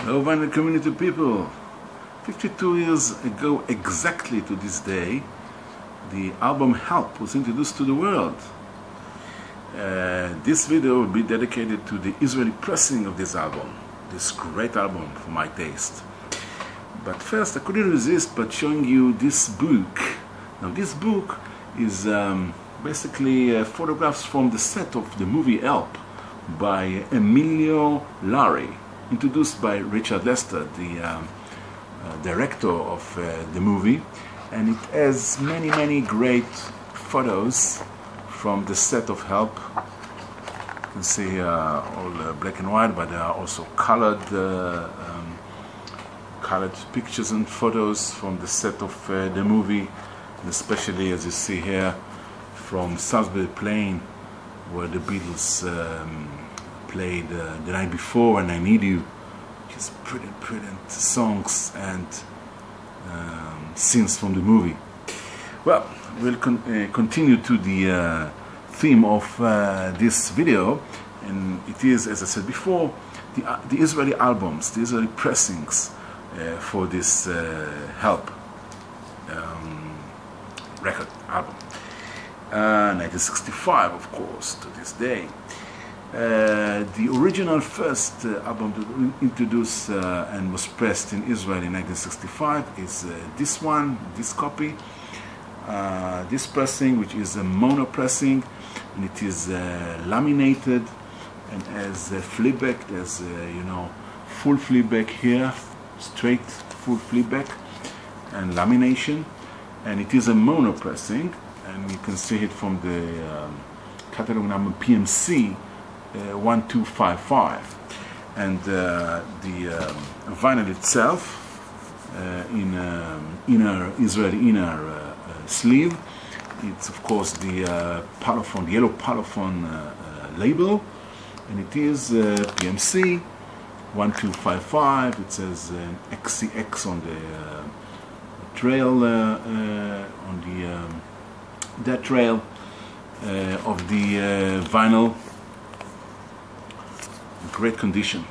Hello vinyl community people. 52 years ago exactly to this day, the album Help was introduced to the world. This video will be dedicated to the Israeli pressing of this album, this great album for my taste. But first I couldn't resist but showing you this book. Now this book is basically photographs from the set of the movie Help by Emilio Lari, introduced by Richard Lester, the director of the movie, and it has many great photos from the set of Help. You can see all black and white, but there are also colored pictures and photos from the set of the movie, and especially, as you see here, from Salisbury Plain, where the Beatles played The Night Before and I Need You. Just brilliant songs and scenes from the movie. Well, we'll continue to the theme of this video, and it is, as I said before, the Israeli albums, the Israeli pressings for this Help record album. 1965, of course, to this day. The original first album to introduce and was pressed in Israel in 1965 is this one, this copy, this pressing, which is a mono pressing, and it is laminated and has flickback. There's you know, full flickback here, straight full flickback and lamination, and it is a mono pressing, and you can see it from the catalog number PMC 1255, and the vinyl itself in Israeli inner sleeve. It's of course the Parlophone, the yellow Parlophone label, and it is PMC 1255. It says XCX on the trail, on the that trail of the vinyl. Great condition.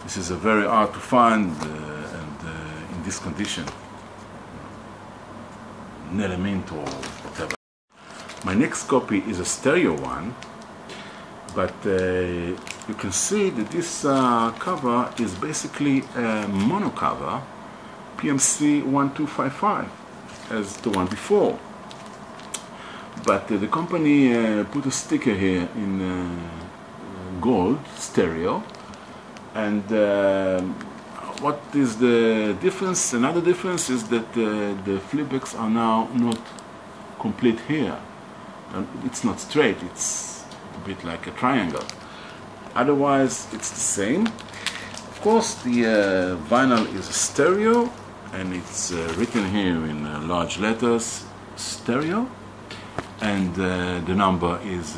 This is a very hard to find, and in this condition, an element or whatever. My next copy is a stereo one, but you can see that this cover is basically a mono cover, PMC 1255, as the one before. But the company put a sticker here in gold stereo, and what is the difference? Another difference is that the flipbacks are now not complete here, and it's not straight, it's a bit like a triangle. Otherwise it's the same. Of course the vinyl is a stereo, and it's written here in large letters, stereo, and the number is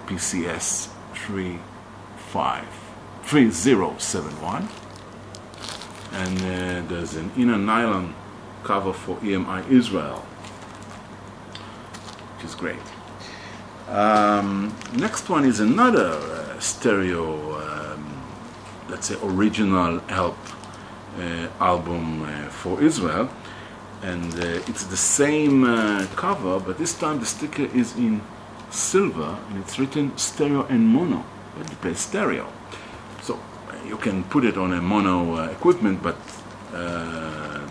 PCS 3071, and there's an inner nylon cover for EMI Israel, which is great. Next one is another stereo, let's say original Help album for Israel, and it's the same cover, but this time the sticker is in silver, and it's written stereo and mono, but it plays stereo. So you can put it on a mono equipment, but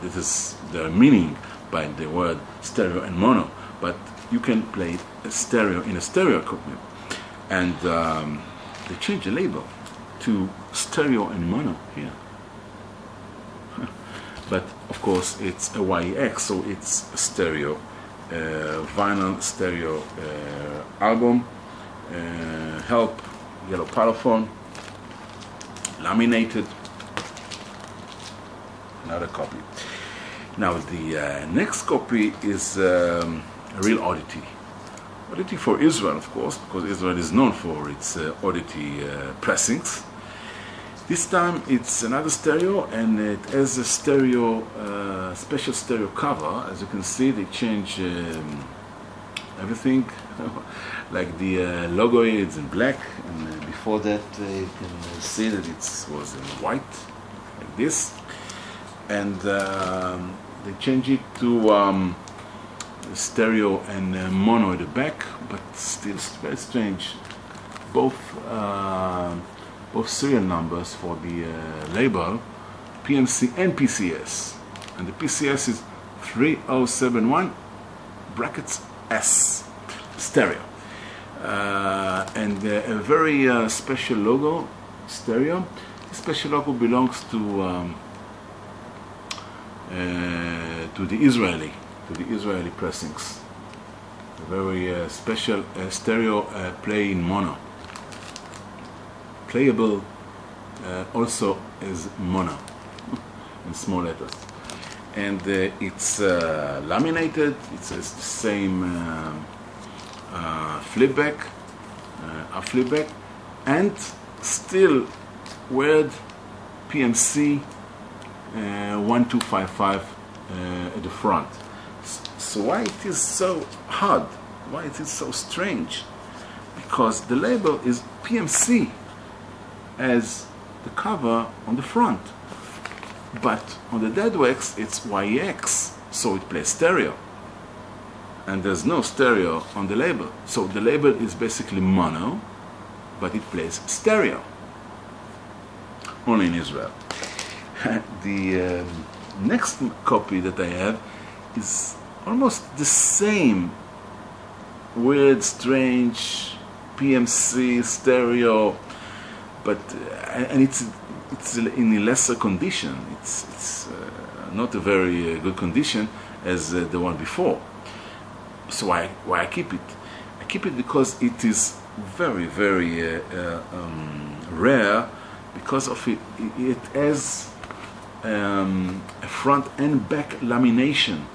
this is the meaning by the word stereo and mono, but you can play a stereo in a stereo equipment, and they changed the label to stereo and mono here. But of course it's a YEX, so it's a stereo vinyl stereo album, Help, yellow Parlophone, laminated. Another copy. Now the next copy is a real oddity. Oddity for Israel, of course, because Israel is known for its oddity pressings. This time it's another stereo, and it has a stereo, special stereo cover. As you can see, they change everything, like the logo is in black, and before that you can see that it was in white. like this, and they change it to stereo and mono at the back, but still very strange. Both serial numbers for the label, PMC and PCS, and the PCS is 3071 brackets S, stereo, and a very special logo, stereo. This special logo belongs to the Israeli pressings. A very special stereo play in mono. Playable also is mono in small letters, and it's laminated. It says the same flipback, a flipback, and still word PMC 1255 at the front. So why it is so hard? Why it is so strange? Because the label is PMC as the cover on the front, but on the dead wax it's YEX, so it plays stereo, and there's no stereo on the label. So the label is basically mono, but it plays stereo only in Israel. The next copy that I have is almost the same, weird, strange PMC stereo, but and it's in a lesser condition. It's not a very good condition as the one before. So why I keep it? I keep it because it is very rare, because of it has a front and back lamination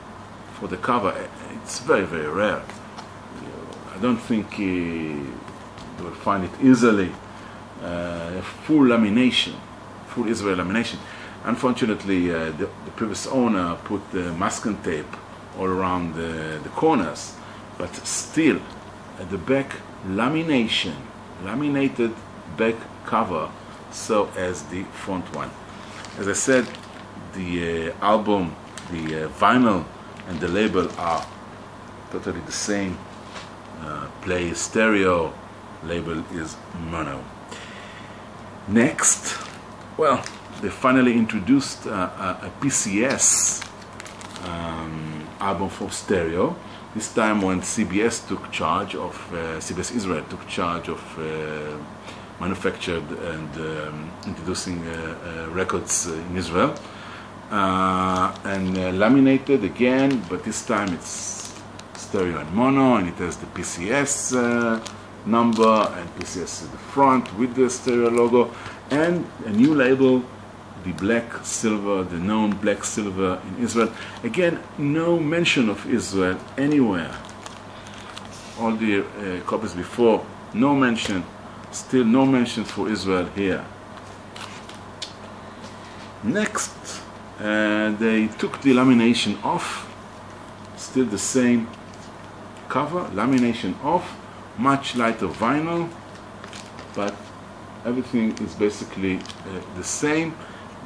for the cover. It's very rare. I don't think you will find it easily. Full lamination, full Israeli lamination. Unfortunately, the previous owner put the masking tape all around the corners, but still at the back lamination, laminated back cover, so as the front one. As I said, the album, the vinyl and the label are totally the same. Play stereo, label is mono. Next, well, they finally introduced a PCS album for stereo. This time when CBS took charge of, CBS Israel took charge of manufactured and introducing records in Israel, and laminated again, but this time it's stereo and mono, and it has the PCS number and PCS at the front with the stereo logo, and a new label, the black silver, the known black silver in Israel. Again, no mention of Israel anywhere. All the copies before, no mention. Still no mention for Israel here. Next, they took the lamination off. Still the same cover, lamination off, much lighter vinyl, but everything is basically the same,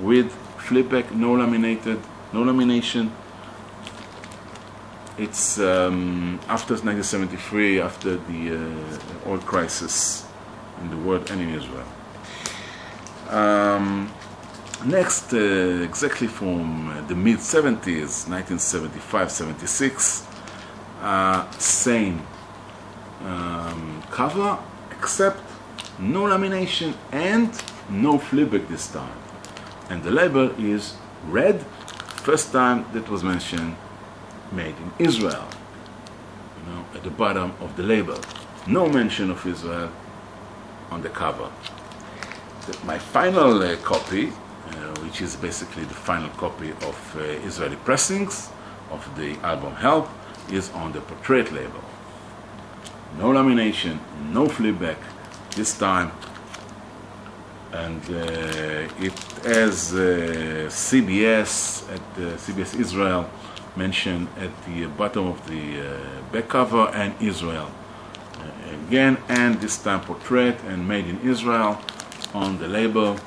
with flipback, no lamination. It's after 1973, after the oil crisis in the world and in Israel. Next, exactly from the mid-70s, 1975-76, same cover, except no lamination and no flipback this time. And the label is red, first time that was mentioned, made in Israel, you know, at the bottom of the label. No mention of Israel on the cover. My final copy, which is basically the final copy of Israeli pressings of the album Help, is on the portrait label. No lamination, no flipback this time, and it has CBS at CBS Israel mentioned at the bottom of the back cover, and Israel again, and this time portrait and made in Israel on the label.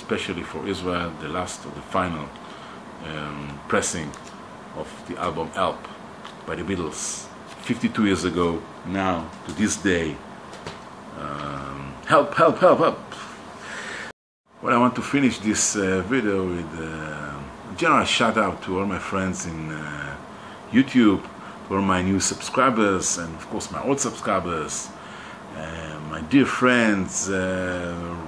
especially for Israel, the last or the final pressing of the album Help by the Beatles 52 years ago, now to this day. Help, help, help, help. Well, I want to finish this video with a general shout out to all my friends in YouTube, to all my new subscribers, and of course my old subscribers, my dear friends,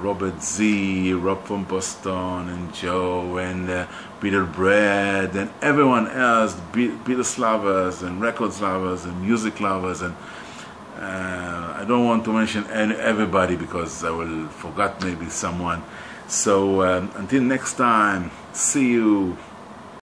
Robert Z, Rob from Boston, and Joe, and Peter Brad, and everyone else, Beatles lovers, and records lovers, and music lovers, and I don't want to mention everybody because I will forget maybe someone. So until next time, see you.